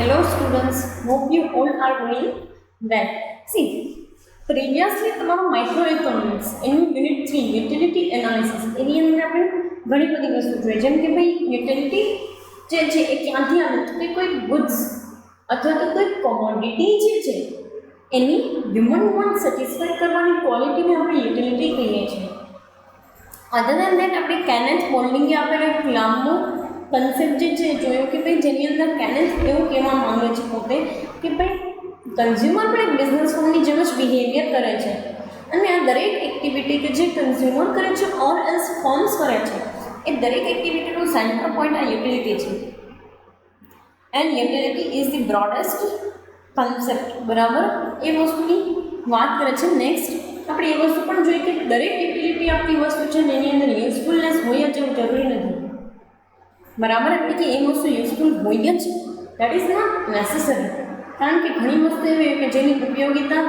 Hello students, hope you all are doing well. See, previously તમારું microeconomics એનું unit 3 utility analysis એની અંદર આપણે ઘણી બધી વસ્તુ જોઈએ, જેમ કે ભાઈ યુટિલિટી જે છે એ ક્યાંથી આવે તો કે કોઈ ગુડ્સ અથવા તો કોઈ કોમોડિટી જે છે એની હ્યુમન વોન્ટ સેટિસ્ફાય કરવાની ક્વોલિટીને આપણે યુટિલિટી કહીએ છીએ. અધર દેન દેટ આપણે કેનેથ બોલ્ડિંગે આપેલો એક લાંબો કન્સેપ્ટ જે છે જોયો કે ભાઈ જેની અંદર કેનેથ એવું કહેવા માંગે છે પોતે કે ભાઈ કન્ઝ્યુમર પણ એક બિઝનેસ ફોર્મની જેમ જ બિહેવિયર કરે છે અને આ દરેક એક્ટિવિટી કે જે કન્ઝ્યુમર કરે છે ઓર એલ્સ ફોર્મ્સ કરે છે એ દરેક એક્ટિવિટીનું સેન્ટર પોઈન્ટ આ યુટિલિટી છે. And utility is the broadest concept. બરાબર, એ વસ્તુની વાત કરે છે. નેક્સ્ટ આપણે એ વસ્તુ પણ જોઈએ કે દરેક યુટિલિટી આપણી વસ્તુ છે એની અંદર યુઝફુલનેસ હોય જ એવું જરૂરી નથી. બરાબર, એટલે કે એ વસ્તુ યુઝફુલ હોય જ, દેટ ઇઝ નોટ નેસેસરી. કારણ કે ઘણી વસ્તુ એવી હોય કે જેની ઉપયોગિતા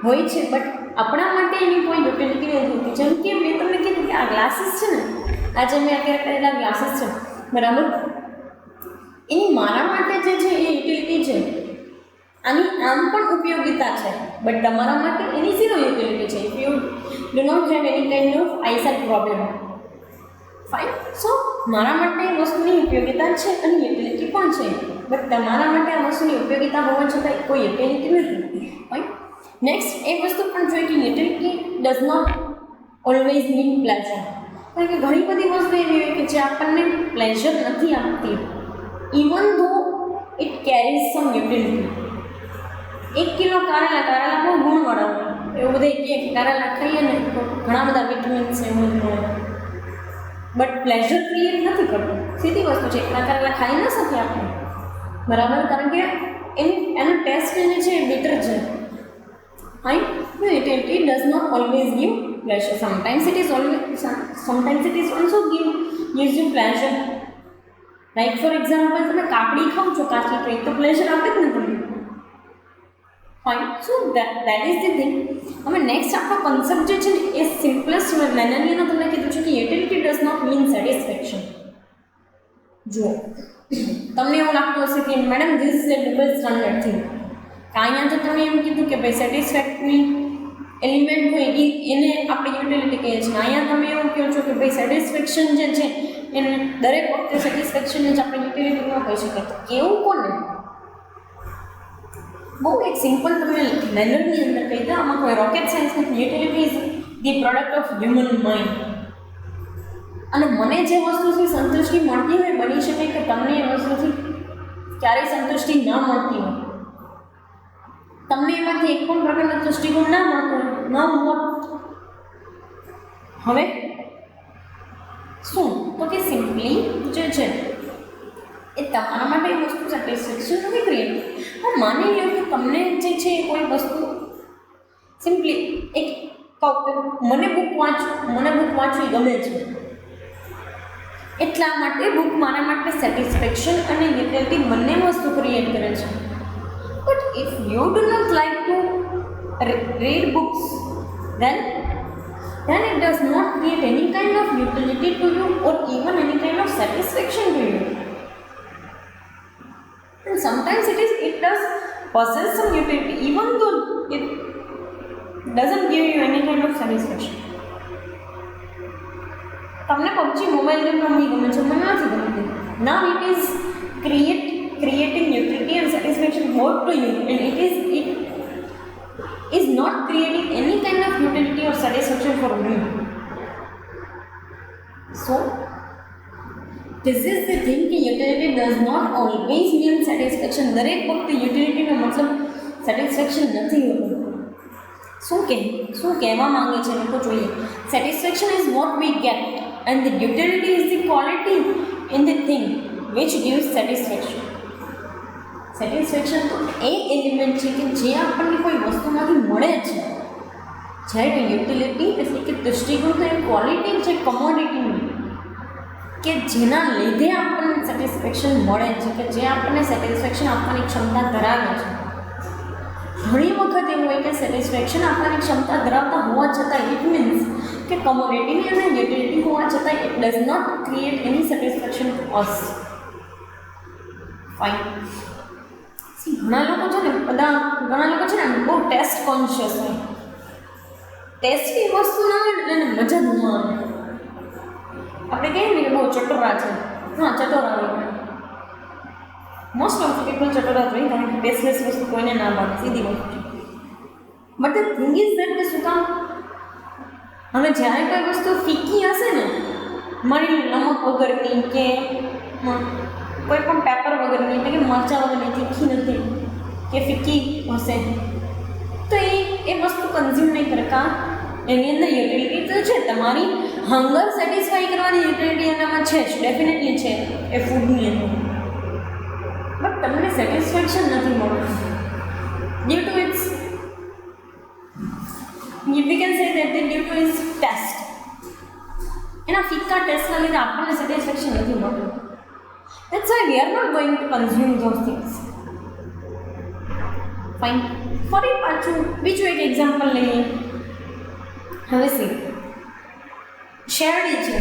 હોય છે બટ આપણા માટે એની કોઈ યુટિલિટી નથી હોતી. જેમ કે મેં તમને કીધું કે આ ગ્લાસીસ છે ને, આજે મેં અત્યારે કરેલા ગ્લાસીસ છે, બરાબર, એની મારા માટે જે છે એ યુટિલિટી છે, આની આમ પણ ઉપયોગિતા છે બટ તમારા માટે એની ઝીરો યુટિલિટી છે. If you do not have any kind of eyesight problem, fine. So મારા માટે એ વસ્તુની ઉપયોગિતા છે અને યુટિલિટી પણ છે બટ તમારા માટે આ વસ્તુની ઉપયોગિતા હોવા છતાં કોઈ યુટિલિટી નથી. ફાઇન. નેક્સ્ટ એ વસ્તુ પણ જોઈએ કે utility does not always mean pleasure. કારણ કે ઘણી બધી વસ્તુ એવી હોય કે જે આપણને પ્લેઝર નથી આપતી, even though it carries some utility. 1 kilo કારેલા બહુ ગુણવાળા હોય, એવું બધા કહે કે કારેલા ખાઈએ ને તો ઘણા બધા વિટામિન્સ એવું બધું મળે, બટ પ્લેઝર ક્રિએટ નથી કરતું. સીધી વસ્તુ છે, એટલા કારેલા ખાઈ ન શકીએ આપણે, બરાબર, કારણ કે એનો ટેસ્ટ જે છે એ બેટર છે. Fine. Utility does not always give pleasure. Sometimes it is also gives you pleasure. Like for example, તમે કાકડી ખાઓ છો કાચી, તો એ તો પ્લેઝર આપે જ ને તમને. Fine. So that is the thing. હવે નેક્સ્ટ આપણો કન્સેપ્ટ જે છે ને એ સિમ્પલેસ્ટ મેનરની અંદર તમને કીધું છે કે utility does not mean satisfaction. જુઓ, તમને એવું લાગતું હશે કે madam this is a double standard thing. અહીંયા તો તમે એમ કીધું કે ભાઈ સેટિસ્ફેક્ટરી એલિમેન્ટ હોય એને આપણે યુટિલિટી કહીએ છીએ. અહીંયા તમે એવું કહો છો કે ભાઈ સેટિસ્ફેક્શન જે છે એને દરેક વખતે સેટિસ્ફેક્શનને જ આપણે યુટિલિટી ન કહી શકીએ. તો કેવું કોને? બહુ એક સિમ્પલ તમે મેનરની અંદર કહી દો, આમાં કોઈ રોકેટ સાયન્સ નથી. Utility is the product of human mind. અને મને જે વસ્તુથી સંતુષ્ટિ મળતી હોય, બની શકે કે તમને એ વસ્તુથી ક્યારેય સંતુષ્ટિ ન મળતી હોય, તમને એમાંથી એક પણ પ્રકારનો દૃષ્ટિકોણ ના મળતો ન હોત. હવે શું તો કે સિમ્પલી જે છે એ તમારા માટે એ વસ્તુ સેટિસ્ફેક્શન નથી ક્રિએટ. પણ માની લો કે તમને જે છે એ કોઈ વસ્તુ સિમ્પલી એક મને બુક વાંચવી ગમે છે, એટલા માટે બુક મારા માટે સેટિસ્ફેક્શન અને યુટિલિટી બંને વસ્તુ ક્રિએટ કરે છે. But if you do not like to read books, then it does not create any kind of utility to you or even any kind of satisfaction to you. And sometimes it does possess some utility even though it doesn't give you any kind of satisfaction. તમને PUBG mobile game રમવી ગમે છે, મને નથી ગમતી. Now it is creating utility and satisfaction both to you, and it is not creating any kind of utility or satisfaction for me. So this is the thing कि utility does not always mean satisfaction. દરેક વખતે યુટિલિટીનો મતલબ satisfaction નથી હોતું. શું કહેવા માંગે છે લોકો જોઈએ. Satisfaction is what we get and the utility is the quality in the thing which gives satisfaction. Satisfaction તો એ એલિમેન્ટ છે કે જે આપણને કોઈ વસ્તુમાંથી મળે છે, જ્યારે યુટિલિટી એટલે કે દૃષ્ટિકોણ તો એ ક્વોલિટી છે કોમોડિટીની કે જેના લીધે આપણને સેટિસ્ફેક્શન મળે છે, કે જે આપણને સેટિસ્ફેક્શન આપવાની ક્ષમતા ધરાવે છે. ઘણી વખત એવું હોય કે સેટિસ્ફેક્શન આપવાની ક્ષમતા ધરાવતા હોવા છતાં ઇટ મીન્સ કે કોમોડિટીની અને યુટિલિટી હોવા છતાં it does not create any satisfaction to us. Fine. ઘણા લોકો છે ને બહુ ટેસ્ટ કોન્શિયસ હોય. ટેસ્ટની વસ્તુ ના હોય ને એને મજા જ ન આવે. આપણે કહીએ ને કે બહુ ચટોરા છે, હા ચટોરા હોય. મોસ્ટ ઓફ ધ પીપલ ચટોરા હોય, કારણ કે ટેસ્ટલેસ વસ્તુ કોઈને ના ભાવે, સીધી વસ્તુ છે. But the thing is that કે શું કામ હવે જ્યારે કોઈ વસ્તુ ફીકી હશે ને, માની નમક વગરની કે કોઈ પણ પેપર વગરની, એટલે કે મરચાં વગરની, તીખી નથી કે ફીકી હશે, તો એ વસ્તુ કન્ઝ્યુમ નહીં કરે. કાં એની અંદર યુટિલિટી તો છે, તમારી હંગર સેટિસ્ફાઈ કરવાની યુટિલિટી એનામાં છે જ, ડેફિનેટલી છે એ ફૂડની અંદર. બટ તમને સેટિસ્ફેક્શન નથી મળતું due to its, we can say that due to its test. એના ફિક્કા ટેસ્ટના લીધે આપણને સેટિસ્ફેક્શન નથી મળતું. That's why we are not going to consume those things. Fine. ફરી પાછું બીજું એક એક્ઝામ્પલ લઈએ. હવે સી શેરડી છે,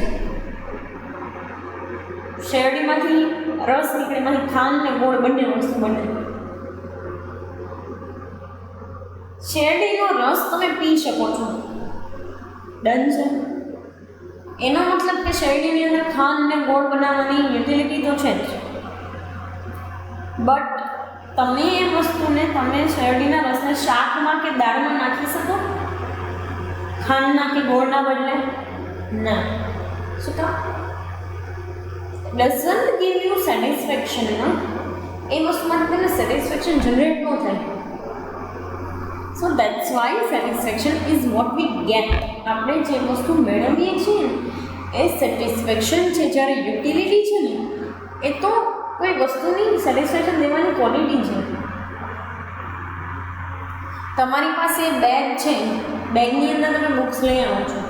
શેરડીમાંથી રસ નીકળે, એમાંથી ખાંડ ને ગોળ બંને વસ્તુ બને. શેરડીનો રસ તમે પી શકો છો, ડન છે. એનો મતલબ કે શેરડીની અંદર ખાંડ ને ગોળ બનાવવાની યુટિલિટી તો છે જ. બટ તમે એ વસ્તુને તમે શેરડીના રસને શાકમાં કે દાળમાં નાખી શકો ખાંડના કે ગોળના બદલે? ના. શું કામ? Doesn't give you satisfaction. ના, એ વસ્તુમાંથી તમને સેટિસ્ફેક્શન જનરેટ ન થાય. સો that's why satisfaction is what we get. આપણે જે વસ્તુ મેળવીએ છીએ એ સેટિસ્ફેક્શન છે. જ્યારે યુટિલિટી છે ને, એ તો કોઈ વસ્તુની સેટિસ્ફેક્શન દેવાની ક્વોલિટી છે. તમારી પાસે બેગ છે, બેગની અંદર તમે બુક્સ લઈ આવો છો.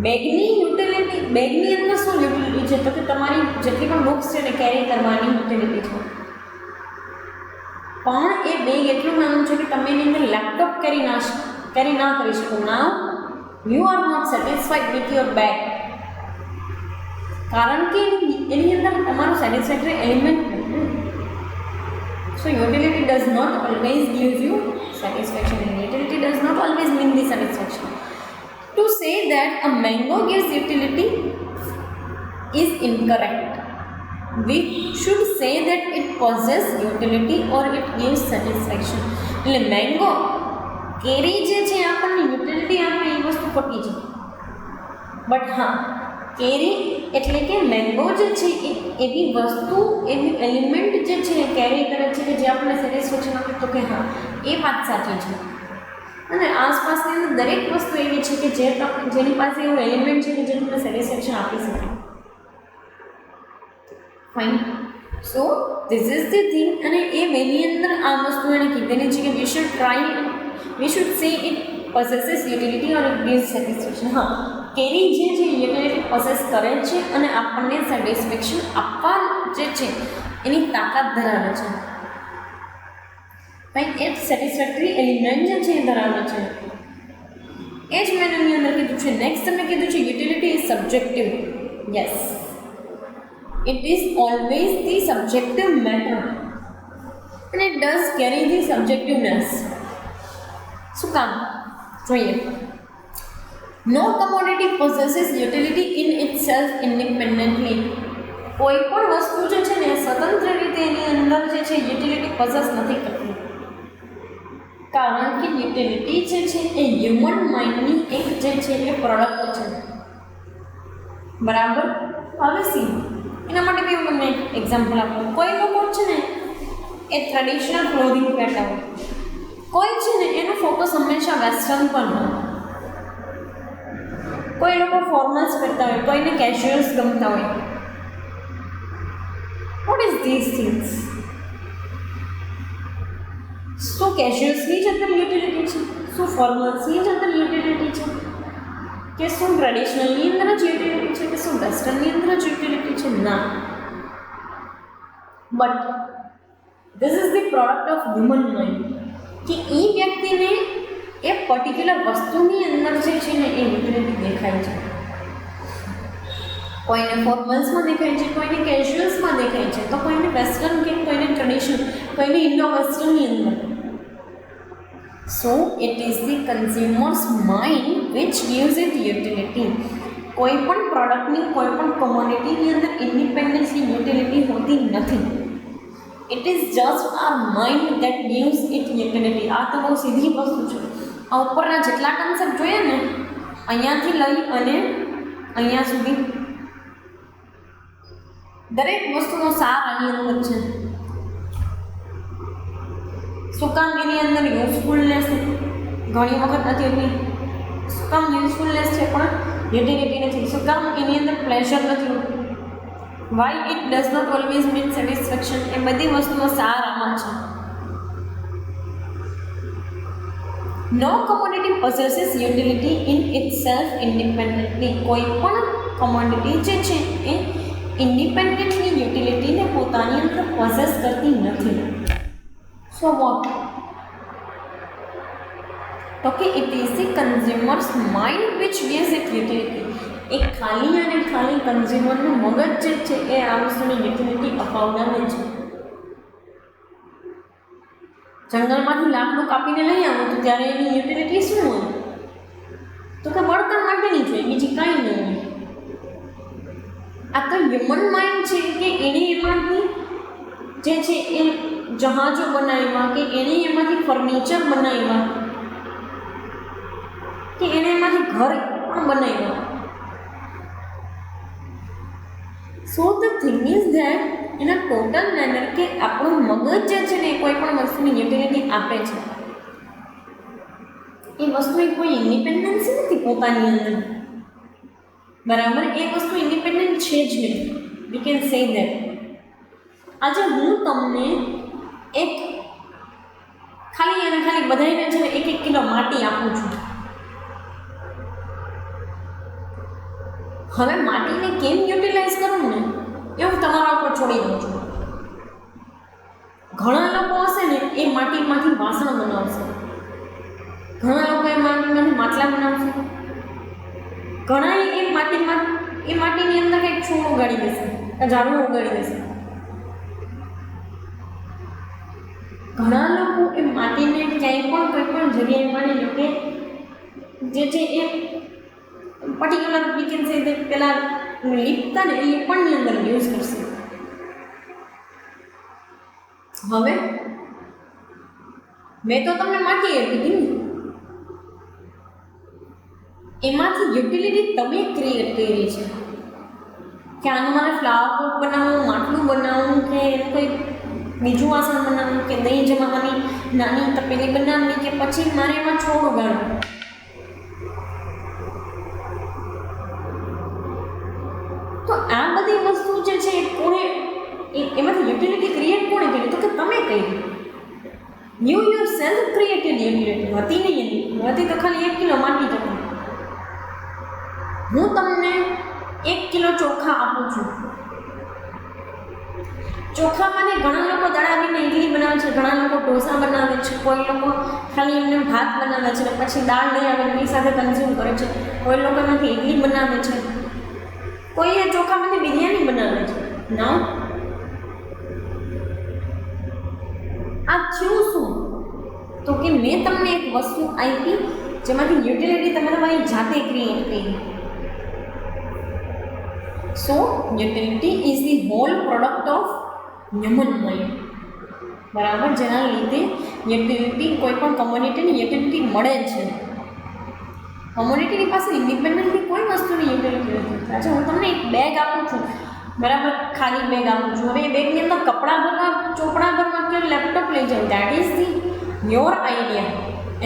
બેગની યુટિલિટી, બેગની અંદર શું યુટિલિટી છે? તો કે તમારી જેટલી પણ બુક્સ છે ને કેરી કરવાની યુટિલિટી છે. પણ એ બેગ એટલું નાનું છે કે તમે એની અંદર લેપટોપ કેરી ના કરી શકો. Now you are not satisfied with your bag, કારણ કે એની અંદર તમારું સેટિસ્ફેક્ટરી એલિમેન્ટ નથી. So utility does not always give you satisfaction, and utility does not always mean the satisfaction. To say that a mango gives utility is incorrect. We should say that it possesses utility or it gives satisfaction. એટલે mango કેરી જે છે આપણને utility આપે એ વસ્તુ ખોટી છે. But હા, કેરી એટલે કે મેંગો જે છે એ એવી વસ્તુ, એવી એલિમેન્ટ જે છે એ કેરી કરે છે કે જે આપણને સેટિસ્ફેક્શન આપે. તો કે હા, એ વાત સાચી છે. અને આસપાસની અંદર દરેક વસ્તુ એવી છે કે જેની પાસે એવું એલિમેન્ટ છે કે જે તમને સેટિસ્ફેક્શન આપી શકે. Fine. So this is the thing. અને એ વેની અંદર આ વસ્તુ એને કીધેલી છે કે we should say it possesses utility or it gives satisfaction. હા, કેરી જે છે યુટિલિટી પોસેસ કરે છે અને આપણને સેટિસ્ફેક્શન આપવા જે છે એની તાકાત ધરાવે છે. ભાઈ એ સેટિસ્ફેક્ટરી એલિમેન્ટ જે છે એ ધરાવે છે. એ જ મેં એની અંદર કીધું છે. નેક્સ્ટ તમે કીધું છે utility is subjective. Yes, it is always the subjective matter and it does carry the subjectiveness. શું કામ? જોઈએ. No commodity possesses utility in itself independently. કોઈ પણ વસ્તુ જે છે ને સ્વતંત્ર રીતે એની અંદર જે છે યુટિલિટી પોસેસ નથી કરતી, કારણ કે યુટિલિટી જે છે એ હ્યુમન માઇન્ડની એક જે છે એ પ્રોડક્ટ છે. બરાબર? હવે સી એના માટે બી હું તમને એક્ઝામ્પલ આપું. કોઈ લોકો છે ને એ ટ્રેડિશનલ ક્લોથિંગ પહેરતા હોય, કોઈ છે ને એનું ફોકસ હંમેશા વેસ્ટર્ન પર હોય. કોઈ લોકો ફોર્મલ્સ પહેરતા હોય, કોઈને કેઝ્યુઅલ્સ ગમતા હોય. What is these things? શું કેઝ્યુઅલ્સની જ અંદર યુટિલિટી છે? શું ફોર્મલ્સની જ અંદર યુટિલિટી છે? કે શું ટ્રેડિશનલની અંદર જ યુટિલિટી છે? કે શું વેસ્ટર્નની અંદર જ યુટિલિટી છે? ના. But this is the product of human mind કે એ વ્યક્તિને એ પર્ટિક્યુલર વસ્તુની અંદર જે છે ને એ યુટિલિટી દેખાય છે. કોઈને ફોર્મલ્સમાં દેખાય છે, કોઈને કેઝ્યુઅલ્સમાં દેખાય છે, તો કોઈને વેસ્ટર્ન કે કોઈને ટ્રેડિશનલ, કઈ ઇન્ડો વેસ્ટર્નની અંદર. So it is the consumers mind which gives it utility. કોઈ પણ પ્રોડક્ટની કોઈ પણ કોમોડિટીની અંદર ઇન્ડિપેન્ડન્સની યુટિલિટી હોતી નથી. It is just our mind that gives it utility. આ તો બહુ સીધી વસ્તુ છે. આ ઉપરના જેટલા કન્સેપ્ટ જોઈએ ને, અહીંયાથી લઈ અને અહીંયા સુધી દરેક વસ્તુનો સાર આની અંદર છે. શું કામ એની અંદર યુઝફુલનેસ ઘણી વખત નથી હોતી? શું કામ યુઝફુલનેસ છે પણ યુટિલિટી નથી? શું કામ એની અંદર પ્લેઝર નથી હોતું? Why it does not always mean satisfaction? એ બધી વસ્તુઓ સાર આમાં છે. No commodity possesses utility in itself independently. કોઈ પણ કોમોડિટી જે છે એ ઇન્ડિપેન્ડન્ટલી યુટિલિટીને પોતાની અંદર પોસેસ કરતી નથી. So what? તો કે it is the consumers mind which gives it utility. એક ખાલી અને ખાલી કન્ઝ્યુમરનું મગજ જે છે એ આ વસ્તુની યુટિલિટી અપાવડાવે છે. જંગલમાંથી લાકડું કાપીને લઈ આવો તો ત્યારે એની યુટિલિટી શું હોય? તો કે બળતણ માટેની જોઈએ, બીજી કાંઈ નહીં હોય. આ તો હ્યુમન માઇન્ડ છે કે એણે એમાંથી જે છે એ જહાજો બનાવ્યા, કે એણે એમાંથી ફર્નિચર બનાવ્યા, કે એણે એમાંથી ઘર પણ બનાવ્યા. સો ધ થિંગ ઇઝ ધેટ એના ટોટલ મેનર કે આપણું મગજ જે છે ને એ કોઈ પણ વસ્તુની યુટિલિટી આપે છે. એ વસ્તુની કોઈ ઇન્ડિપેન્ડન્સી નથી પોતાની અંદર. બરાબર? એ વસ્તુ ઇન્ડિપેન્ડન્ટ છે જ નહીં. We can say that. આજે હું તમને એક ખાલી અને ખાલી બધાને છે ને 1-1 કિલો માટી આપું છું. હવે માટીને કેમ યુટિલાઇઝ કરું ને એવું તમારા ઉપર છોડી દઉં છું. ઘણા લોકો હશે ને એ માટીમાંથી વાસણ બનાવશે, ઘણા લોકો એ માટીમાંથી માટલા બનાવશે, ઘણા એ માટીની અંદર કંઈક છોડ ઉગાડી દેશે, ઝાડવું ઉગાડી દેશે. ઘણા લોકો એ માટીને ક્યાંય પણ કોઈ પણ જગ્યાએ માની લો કે જે છે એ પર્ટિક્યુલર વીકેન્ડ છે પેલા લીપતા ને એ લીપણની અંદર યુઝ કરશે. હવે મેં તો તમને માટી આપી દીધી ને, એમાંથી યુટિલિટી તમે ક્રિએટ કરી છે કે આનું મારે ફ્લાવર પોટ બનાવવું, માટલું બનાવવું, કે કોઈ બીજું વાસણ બનાવવું, કે દહીં જમાવાની નાની તપેલી બનાવવી, કે પછી મારે એમાં છોડ ઉગાડવું. તો આ બધી વસ્તુ જે છે એ કોણે એમાંથી યુટિલિટી ક્રિએટ કોણે કરી? તો કે તમે કરી. You your self created utility. હતી નહીં એની, હતી તો ખાલી 1 કિલો માટી જ હતી. હું તમને 1 કિલો ચોખા આપું છું. ચોખામાંથી ઘણા લોકો દળાવીને ઇડલી બનાવે છે, ઘણા લોકો ઢોસા બનાવે છે, કોઈ લોકો ખાલી એમને ભાત બનાવે છે, પછી દાળ લઈ આવે એની સાથે કન્ઝ્યુમ કરે છે, કોઈ લોકો એમાંથી ઇડલી બનાવે છે, કોઈ એ ચોખામાંથી બિરયાની બનાવે છે. ના, આ થયું શું? તો કે મેં તમને એક વસ્તુ આપી જેમાંથી યુટિલિટી તમે તમારી જાતે ક્રિએટ કરી. So utility is the whole product of human mind. બરાબર? જેના લીધે યુટિલિટી કોઈ પણ કમ્યુનિટીની યુટિલિટી મળે છે. કમ્યુનિટીની પાસે ઇન્ડિપેન્ડન્ટલી કોઈ વસ્તુની યુટિલિટી નથી. અચ્છા, હું તમને એક બેગ આપું છું, બરાબર? ખાલી બેગ આપું છું. હવે એ બેગની અંદર કપડાં ભરવા, ચોપડા ભરવા કે લેપટોપ લઈ જાઉં, that is the your idea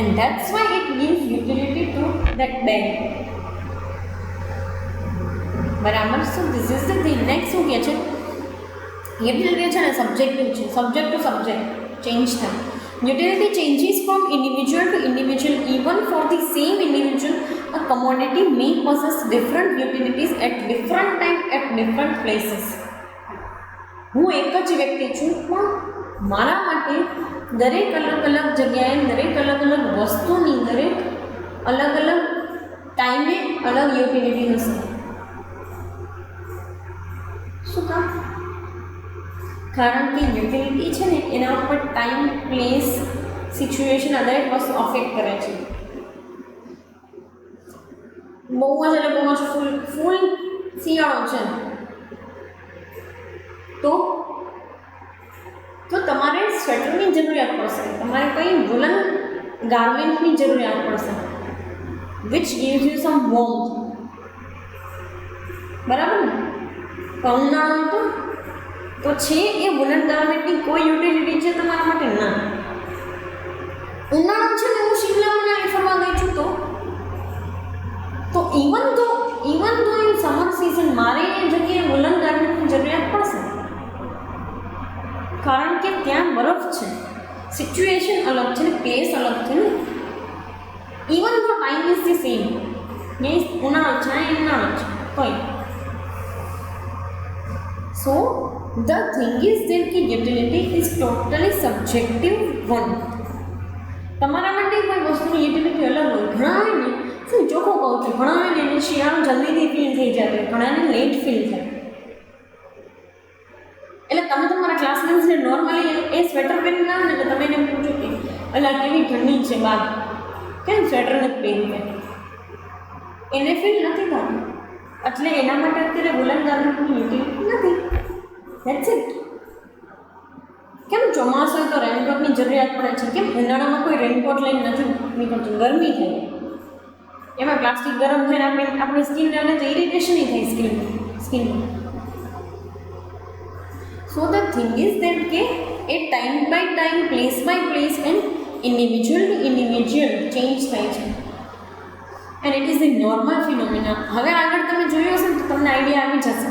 and that's why it gives utility to that bag. બરાબર? So this is the thing. Next શું કહે છે? યુટિલિટી છે ને સબ્જેક્ટિવ છે. સબ્જેક્ટ ટુ સબ્જેક્ટ ચેન્જ થાય. Utility changes from individual to individual. Even for the same individual, a commodity may possess different utilities at different time at different places. હું એક જ વ્યક્તિ છું, પણ મારા માટે દરેક અલગ અલગ જગ્યાએ, દરેક અલગ અલગ વસ્તુની દરેક અલગ અલગ ટાઈમે અલગ યુટિલિટી હશે. શું કામ? કારણ કે યુટિલિટી છે ને એના ઉપર ટાઈમ, પ્લેસ, સિચ્યુએશન આ દરેક વસ્તુ અફેક્ટ કરે છે. બહુ જ એટલે બહુ જ ફૂલ શિયાળો છે તો તમારે સ્વેટરની જરૂરિયાત પડશે, તમારે કંઈ વુલન ગાર્મેન્ટની જરૂરિયાત પડશે વિચ ગીવ્સ યુ સમ વોર્મથ. બરાબર ને? ઉનાળો તો છે એ વુલન ગાર્મેન્ટની કોઈ યુટિલિટી છે તમારા માટે? ના. ઉનાળો છે ને હું શિમલા મનાલી ફરવા ગઈ છું તો ઇવન તો ઇન સમર સિઝન મારે એ જગ્યાએ વુલન ગાર્મેન્ટની જરૂરિયાત પડશે, કારણ કે ત્યાં બરફ છે, સિચ્યુએશન અલગ છે ને, પ્લેસ અલગ છે ને. ઇવન તો time is the same, means ઉનાળો છે એ ઉનાળો છે કોઈ. So the thing is that કે utility is totally subjective one. તમારા માટે કોઈ વસ્તુની યુટિલિટી અલગ હોય. ઘણા ને શું ચોખ્ખું કહું છું, ઘણા ને શિયાળો જલ્દીથી ફીલ થઈ જાય, ઘણાને લેટ ફીલ થાય. એટલે તમે તમારા ક્લાસમેટ્સને નોર્મલી એ સ્વેટર પહેરીને ના ને તમે એને પૂછો કે અલા કેવી ઠંડી છે બહાર, કેમ સ્વેટર નથી પહેરી, એને ફીલ નથી થતું. એટલે એના માટે અત્યારે વુલન ગાર્મેન્ટની યુટિલિટી નથી. That's it. કેમ ચોમાસું હોય તો રેનકોટની જરૂરિયાત પડે છે, કેમ ઉનાળામાં કોઈ રેનકોટ લઈને નથી નીકળતું, ગરમી થાય, એમાં પ્લાસ્ટિક ગરમ થઈને આપણી સ્કિનને અને તો ઇરિટેશન થઈ સ્કિનમાં. So the thing is that કે એ time by time, place by place and individual to individual change થાય છે and it is the normal phenomena. હવે આગળ તમે જોયું હશે ને તો તમને આઈડિયા આવી જશે.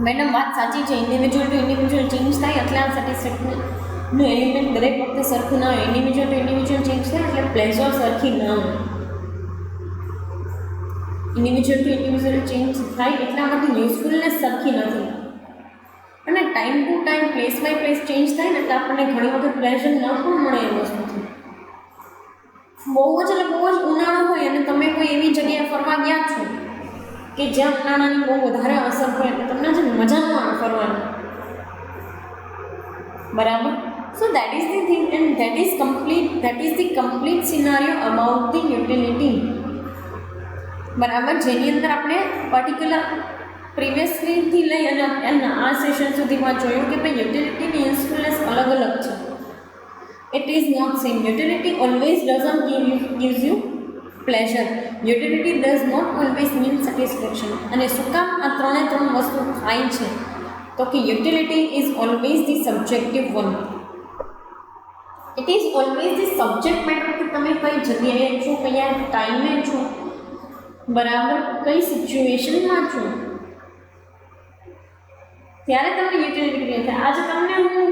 મેડમ વાત સાચી છે, ઇન્ડિવિજ્યુઅલ ટુ ઇન્ડિવિજ્યુઅલ ચેન્જ થાય એટલે આ સેટિસ્ફેક્શનનું એલિમેન્ટ દરેક વખતે સરખું ના હોય. ઇન્ડિવિજ્યુઅલ ટુ ઇન્ડિવિજ્યુઅલ ચેન્જ થાય એટલે પ્લેઝર સરખી ના હોય. ઇન્ડિવિજ્યુઅલ ટુ ઇન્ડિવિજ્યુઅલ ચેન્જ થાય એટલા માટે યુઝફુલનેસ સરખી નથી. અને time to time, place by place change થાય ને એટલે આપણને ઘણી વખત પ્લેઝર ન પણ મળે એ વસ્તુથી. બહુ જ ઉનાળો હોય અને તમે કોઈ એવી જગ્યાએ ફરવા ગયા છો કે જ્યાં ઉનાળાની બહુ વધારે અસર હોય એટલે તમને છે મજા ન આવે ફરવાની. બરાબર? So that is the thing and that is the complete scenario about the utility. બરાબર? જેની અંદર આપણે પર્ટિક્યુલર પ્રિવિયસલીથી લઈ અને આ સેશન સુધીમાં જોયું કે ભાઈ યુટિલિટીની યુઝફુલનેસ અલગ અલગ છે. It is not same. Utility always doesn't gives you pleasure. Utility does not always mean satisfaction. અને શું કામ આ ત્રણ વસ્તુ થાય છે તો કે utility is always the subjective one. It is always the subject matter કે તમે કઈ જગ્યાએ છો, કયા ટાઈમે છો, બરાબર, કઈ સિચ્યુએશનમાં છો, ત્યારે તમને યુટિલિટી ક્રિએટ થાય. આજે તમને હું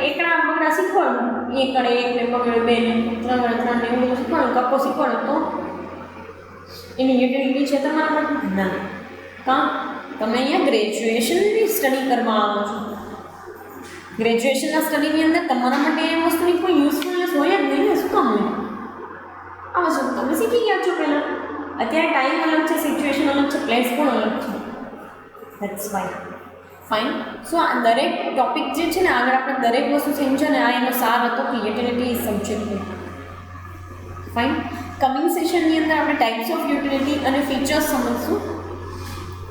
એકડા બગડા શીખવાડું, એકડે એક ને બગડે બે ને ત્રણ એવું બધું શીખવાડું, કપ્પો શીખવાડું તો એની યુટિલિટી છે તમારા માટે? ના. કાં તમે અહીંયા ગ્રેજ્યુએશનની સ્ટડી કરવા આવો છો. ગ્રેજ્યુએશનના સ્ટડીની અંદર તમારા માટે એ વસ્તુની કોઈ યુઝફુલનેસ હોય જ નહીં ને. શું કામ હોય? આ વસ્તુ તમે શીખી ગયા છો પહેલાં. અત્યારે ટાઈમ અલગ છે, સિચ્યુએશન અલગ છે, પ્લેસ પણ અલગ છે. That's why. ફાઇન. સો આ દરેક ટોપિક જે છે ને આગળ આપણે દરેક વસ્તુ સમજ્યા ને આ એનો સાર હતો કે utility is subjective. Fine. Coming સેશનની અંદર આપણે ટાઈપ્સ ઓફ યુટિલિટી અને ફીચર્સ સમજશું.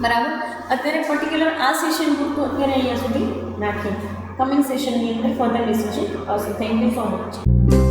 બરાબર? અત્યારે પર્ટિક્યુલર આ સેશન પૂરતું અત્યારે અહીંયા સુધી રાખીએ. કમિંગ સેશનની અંદર ફર્ધર ડિસ્કશન આવશે. Thank you so much.